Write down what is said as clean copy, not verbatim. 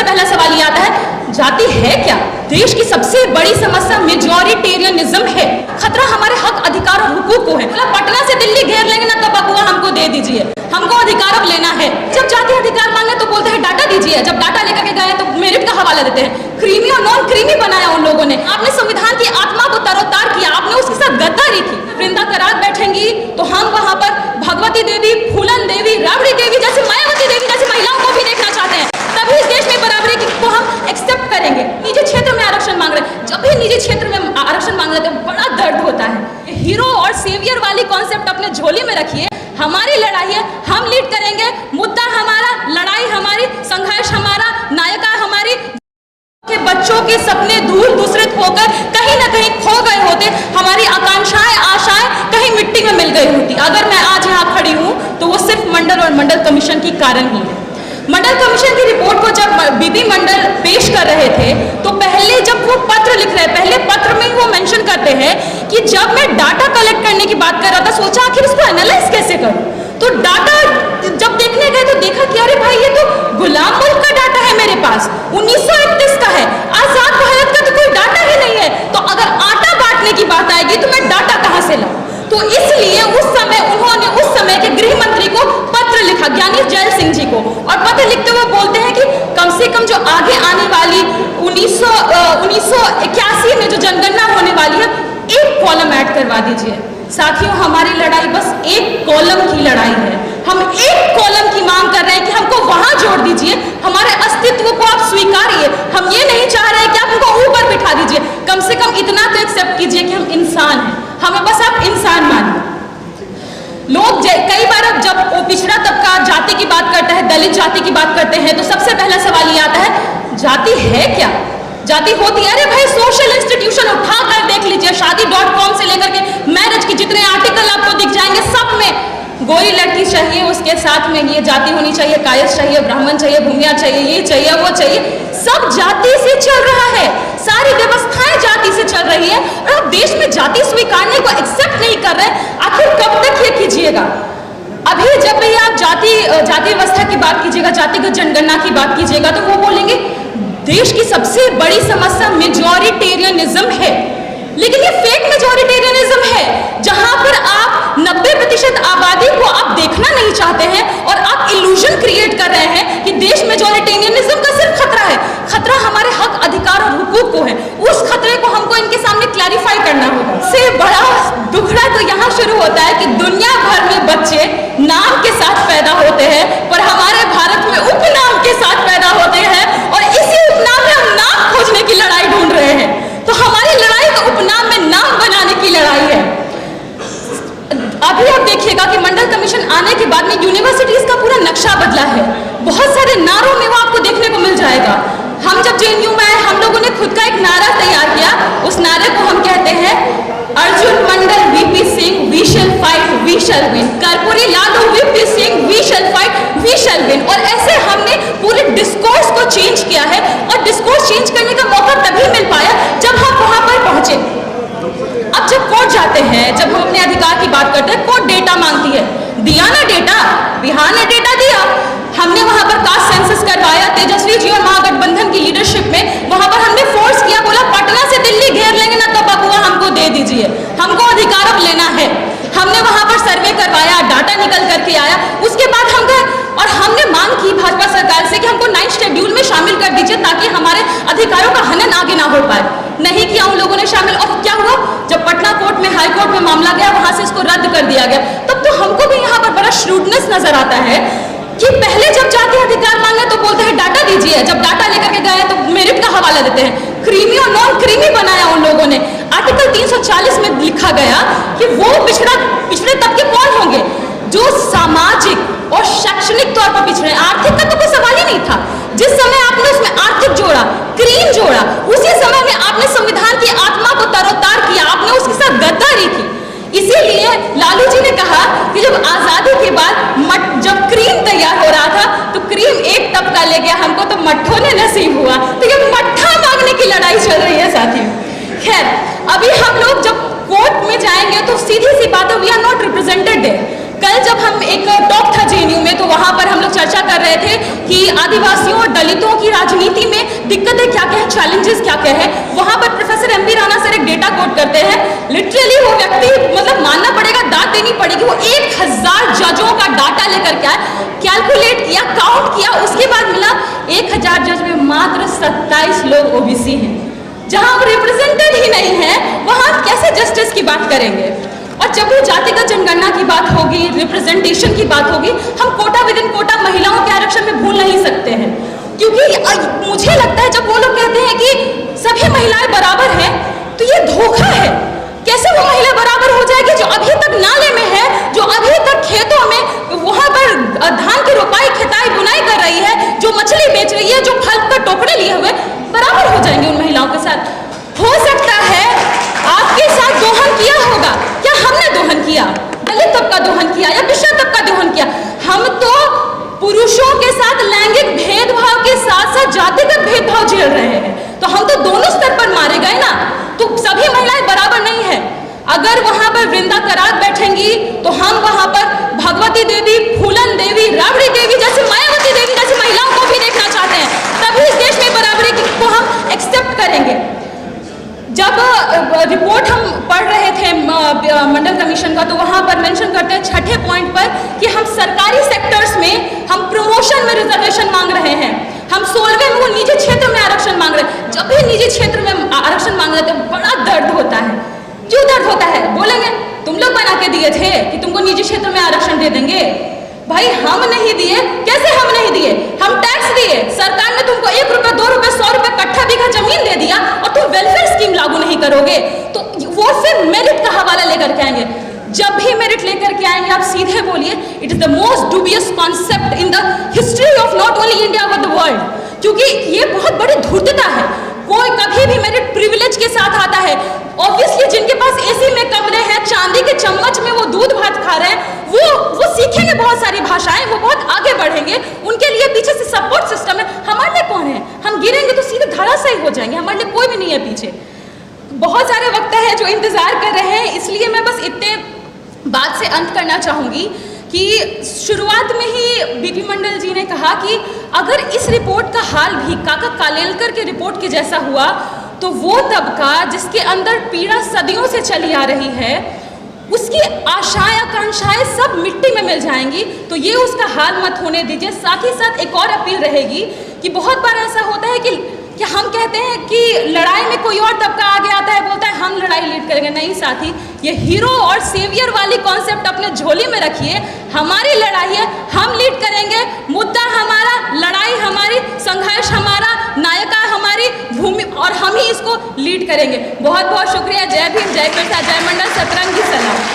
पहला सवाल ये आता है, जाति है क्या? देश की सबसे बड़ी समस्या मेजॉरिटेरियनिज्म है। खतरा हमारे हक, अधिकार और हुकूक को है। पटना से दिल्ली घेर लेंगे ना तो बबुआ हमको दे दीजिए, हमको अधिकार अब लेना है। जब जाति अधिकार मांगे तो बोलते हैं डाटा दीजिए, जब डाटा लेकर के गए तो मेरिट का हवाला देते हैं। क्रीमी और नॉन क्रीमी बनाया उन लोगों ने। आपने संविधान की आत्मा को तरोतार किया, आपने उसके साथ गद्दारी की। वृंदा करार बैठेंगी तो हम वहां पर भगवती देवी, फूलन देवी, राबड़ी देवी जैसे, मायावती देवी जैसी महिलाओं को भी देखना चाहते हैं। तभी इस देश में बराबरी को हम एक्सेप्ट करेंगे। निजी क्षेत्र में आरक्षण मांग रहे हैं, जब भी निजी क्षेत्र में आरक्षण मांग रहे थे बड़ा दर्द होता है। हीरो और सेवियर वाली कॉन्सेप्ट अपने झोली में रखिए। हमारी लड़ाई है, हम लीड करेंगे। मुद्दा हमारा, लड़ाई हमारी, संघर्ष हमारा, नायिका हमारी। के बच्चों के सपने दूर दूसरे होकर कहीं ना कहीं खो गए होते, हमारी आकांक्षाएं, आशाएं कहीं मिट्टी में मिल गई होती। अगर मैं आज यहाँ खड़ी हूँ तो वो सिर्फ मंडल और मंडल कमीशन की कारण ही है। मंडल कमीशन की रिपोर्ट को जब बीबी मंडल पेश कर रहे थे तो पहले जब वो पत्र लिख रहे, पहले पत्र में ही वो मेंशन करते हैं कि जब मैं डाटा कलेक्ट करने की बात कर रहा था, सोचा आखिर इसको एनालाइज कैसे करूं। तो डाटा जब देखने गए तो देखा कि अरे भाई ये तो गुलाम मुल्क का डाटा है मेरे पास, 1931 का है, आजाद भारत का तो कोई डाटा ही नहीं है। तो अगर आटा बांटने की बात आएगी तो मैं डाटा कहां से लाऊं? तो इसलिए उस समय उन्होंने उस समय के गृह मंत्री को पत्र लिखा, ज्ञानी जैल सिंह जी को, और पत्र लिखते हुए बोलते हैं कि कम से कम जो आगे आने वाली 1981 में जो जनगणना होने वाली है, एक कॉलम ऐड करवा दीजिए। साथियों, हमारी लड़ाई बस एक कॉलम की लड़ाई है। हम एक कॉलम की मांग कर रहे हैं कि हमको वहां जोड़ दीजिए, हमारे अस्तित्व को आप स्वीकारिए। हम ये नहीं चाह रहे हैं कि आप हमको ऊपर बिठा दीजिए, कम से कम इतना तो एक्सेप्ट कीजिए कि हम इंसान हैं, हमें बस आप इंसान मानिए। लोग कई बार अब जब पिछड़ा तबका जाति की बात करता है, दलित जाति की बात करते हैं, तो सबसे पहला सवाल ये आता है, जाति है क्या? जाति होती है? अरे भाई, सोशल इंस्टीट्यूशन उठाकर देख लीजिए, शादी.com से लेकर के मैरिज की जितने आर्टिकल आपको दिख जाएंगे, सब में गोरी लड़की चाहिए, उसके साथ में ये जाति होनी चाहिए, कायस्थ चाहिए, ब्राह्मण चाहिए, भूमिया चाहिए, ये चाहिए, वो चाहिए, सब जाति से चल रहा है। सारी व्यवस्थाएं जाति से चल रही है और आप देश में जाति स्वीकारने को एक्सेप्ट नहीं कर रहे। आखिर कब तक ये कीजिएगा? अभी जब भी आप जाति व्यवस्था की बात कीजिएगा, जातिगत जनगणना की बात कीजिएगा, तो वो बोलेंगे देश की सबसे बड़ी समस्या मेजॉरिटेरियनिज्म है। लेकिन ये फेक मेजॉरिटेरियनिज्म है, जहां पर आप 90% आबादी को आप देखना नहीं चाहते हैं और आप इल्यूजन क्रिएट कर रहे हैं कि देश मेजॉरिटेरियनिज्म का सिर्फ खतरा है। खतरा हमारे हक, अधिकार और हुकूक को है। उस खतरे को हमको इनके सामने क्लैरिफाई करना होगा। से बड़ा दुखड़ा तो यहाँ शुरू होता है कि दुनिया भर में बच्चे नाम के साथ पैदा होते हैं, पर हमारे भारत में उपनाम के साथ पैदा होते हैं और इसी उपनाम में हम नाम खोजने की लड़ाई ढूंढ रहे हैं। तो हमारी लड़ाई तो उपनाम में नाम बनाने की लड़ाई है। अभी आप देखिएगा कि मंडल कमीशन आने के बाद में यूनिवर्सिटीज का पूरा नक्शा बदला है। बहुत सारे नारों में वो आपको देखने को मिल जाएगा। हम जब जेएनयू में आए, हम लोगों ने खुद का एक नारा तैयार किया। उस नारे को हम कहते हैं, Arjun Mandal VP Singh we shall fight we shall win, Karpoori Lalu VP Singh we shall fight we shall win. और ऐसे हमने पूरे डिस्कोर्स को चेंज किया है और डिस्कोर्स चेंज करने का मौका तभी मिल पाया जब हम वहां पर पहुंचे। अब जब कोर्ट जाते हैं, जब हम अपने अधिकार की बात करते हैं, कोर्ट डेटा मांगती है, दिया ना डेटा, बिहार ने डेटा दिया। हमने वहां पर कास्ट सेंसस करवाया, तेजस्वी जी और महागठबंधन की लीडरशिप में वहां पर हमने फोर्स किया, बोला पटना से दिल्ली घेर लेंगे ना तो बबुआ हमको दे दीजिए, हमको अधिकार अब लेना है। हमने वहां पर सर्वे करवाया, डाटा निकल करके आया। उसके बाद हम गए और हमने मांग की भाजपा सरकार से कि हमको 9th शेड्यूल में शामिल कर दीजिए ताकि हमारे अधिकारों का हनन आगे ना हो पाए। नहीं किया उन लोगों ने शामिल। और क्या हुआ? जब पटना कोर्ट में, हाई कोर्ट में मामला गया, वहां से इसको रद्द कर दिया गया। तब तो हमको भी यहाँ पर बड़ा श्रूडनेस नजर आता है कि पहले जब जाति अधिकार मांगे तो बोलते हैं डाटा दीजिए, जब डाटा लेकर के गए तो मेरिट का हवाला देते हैं। क्रीमी और नॉन क्रीमी बनाया उन लोगों ने। आर्टिकल 340 में लिखा गया कि वो पिछड़े तबके कौन होंगे? जो सामाजिक और शैक्षणिक तौर पर पिछड़े। आर्थिक का तो कोई सवाल ही नहीं था। जिस समय आपने उसमें आर्थिक जोड़ा, क्रीम जोड़ा, उसी समय में आपने संविधान की आत्मा को तरोतार किया, आपने उसके साथ गद्दारी की। इसीलिए लालू जी ने कहा कि जब आजादी के बाद जब क्रीम तैयार हो रहा था तो क्रीम एक तबका ले गया, हमको तो मट्ठों ने नसीब हुआ। तो ये मट्ठा मांगने की लड़ाई चल रही है साथियों। खैर, अभी हम लोग जब कोर्ट में जाएंगे तो सीधी सी बात है, we are not represented there. कल जब हम एक टॉक था जेएनयू में, तो वहाँ पर हम लोग चर्चा कर रहे थे कि आदिवासियों और दलितों की राजनीति में दिक्कतें क्या क्या है, चैलेंजेस क्या क्या है। वहाँ पर प्रोफेसर एमपी राणा सर एक डेटा कोट करते हैं, लिटरली वो व्यक्ति मतलब मानना पड़ेगा, दाद देनी पड़ेगी, वो 1000 जजों का डाटा लेकर के आए, कैलकुलेट किया, काउंट किया, उसके बाद मिला 1000 जज में मात्र 27 लोग ओबीसी हैं। जहां वो रिप्रेजेंटेड ही नहीं है, वहां कैसे जस्टिस की बात करेंगे। और जब भी जातिगत जनगणना की बात होगी, रिप्रेजेंटेशन की बात होगी, हम कोटा विद इन कोटा महिलाओं के आरक्षण में भूल नहीं सकते हैं। क्योंकि मुझे लगता है जब वो लोग कहते हैं कि सभी महिलाएं बराबर हैं, तो ये धोखा है। कैसे वो महिला बराबर हो जाएगी जो अभी तक नाले में है, जो अभी तक खेतों में वहां पर धान की रोपाई, खेताई, बुनाई कर रही है, जो मछली बेच रही है, जो फल का टोकरे लिए हुए, बराबर हो जाएंगे उन महिलाओं के साथ। हो सकता है आपके साथ दोहन किया होगा, क्या हमने दोहन किया? दलित तबका दोहन किया या पिछड़ा तबका दोहन किया? हम तो पुरुषों के साथ लैंगिक भेदभाव के साथ साथ जातिगत भेदभाव झेल रहे हैं, तो हम तो दोनों स्तर पर मारे गए ना। तो सभी महिलाएं बराबर नहीं है। अगर वहां पर वृंदा करात बैठेंगी तो हम वहां पर भगवती देवी, फूलन देवी, राबड़ी देवी जैसे, मायावती देवी जैसी महिलाओं को भी देखना चाहते हैं, तभी इस देश में बराबरी को हम एक्सेप्ट करेंगे। जब रिपोर्ट हम पढ़ रहे थे मंडल कमीशन का, तो वहां पर मेंशन करते हैं 6ठे पॉइंट पर कि हम सरकारी सेक्टर्स में हम प्रमोशन में रिजर्वेशन मांग रहे हैं, हम 16वें में वो निजी क्षेत्र में आरक्षण मांग रहे हैं। जब भी निजी क्षेत्र में आरक्षण मांग रहे थे, बड़ा दर्द होता है। क्यों दर्द होता है? बोलेंगे तुम लोग बना के दिए थे कि तुमको निजी क्षेत्र में आरक्षण दे देंगे। भाई हम नहीं दिए। कैसे हम नहीं दिए? हम टैक्स दिए, सरकार ने तुमको 1 रुपये, 2 रुपये, 100 रुपये कट्ठा बीघा जमीन दे दिया और तुम वेलफेयर स्कीम लागू नहीं करोगे, तो वो फिर मेरिट का हवाला लेकर के आएंगे। जब भी मेरिट लेकर के आएंगे, आप सीधे बोलिए, it is the most dubious concept in the history of not only India but the world. क्योंकि ये बहुत बड़ी धूर्तता है। कोई कभी भी मेरिट प्रिविलेज के साथ आता है। ऑब्वियसली जिनके पास एसी में कमरे हैं, चांदी के चम्मच में वो दूध भात खा रहे हैं, वो सीखेंगे बहुत सारी भाषाएं, वो बहुत आगे बढ़ेंगे, उनके लिए पीछे से सपोर्ट सिस्टम है। हमारे लिए कौन है? हम गिरेंगे तो सीधे धराशायी हो जाएंगे, हमारे लिए कोई भी नहीं है पीछे। बहुत सारे वक्ता है जो इंतजार कर रहे हैं, इसलिए मैं बस इतने बात से अंत करना चाहूंगी कि शुरुआत में ही बीपी मंडल जी ने कहा कि अगर इस रिपोर्ट का हाल भी काका कालेलकर के रिपोर्ट के जैसा हुआ, तो वो तबका जिसके अंदर पीड़ा सदियों से चली आ रही है, उसकी आशाएं, आकांक्षाएं सब मिट्टी में मिल जाएंगी। तो ये उसका हाल मत होने दीजिए। साथ ही साथ एक और अपील रहेगी कि बहुत बार ऐसा होता है कि हम कहते हैं कि लड़ाई में कोई और तबका आगे आता है, बोलता है हम लड़ाई लीड करेंगे। नहीं साथी, ये हीरो और सेवियर वाली कॉन्सेप्ट अपने झोली में रखिए। हमारी लड़ाई है, हम लीड करेंगे, मुद्दा हमारा, लड़ाई हमारी, संघर्ष हमारा, नायिका हमारी भूमि, और हम ही इसको लीड करेंगे। बहुत बहुत शुक्रिया। जय भीम, जय प्रसाद, जय मंडल, सतरंगी सलाम।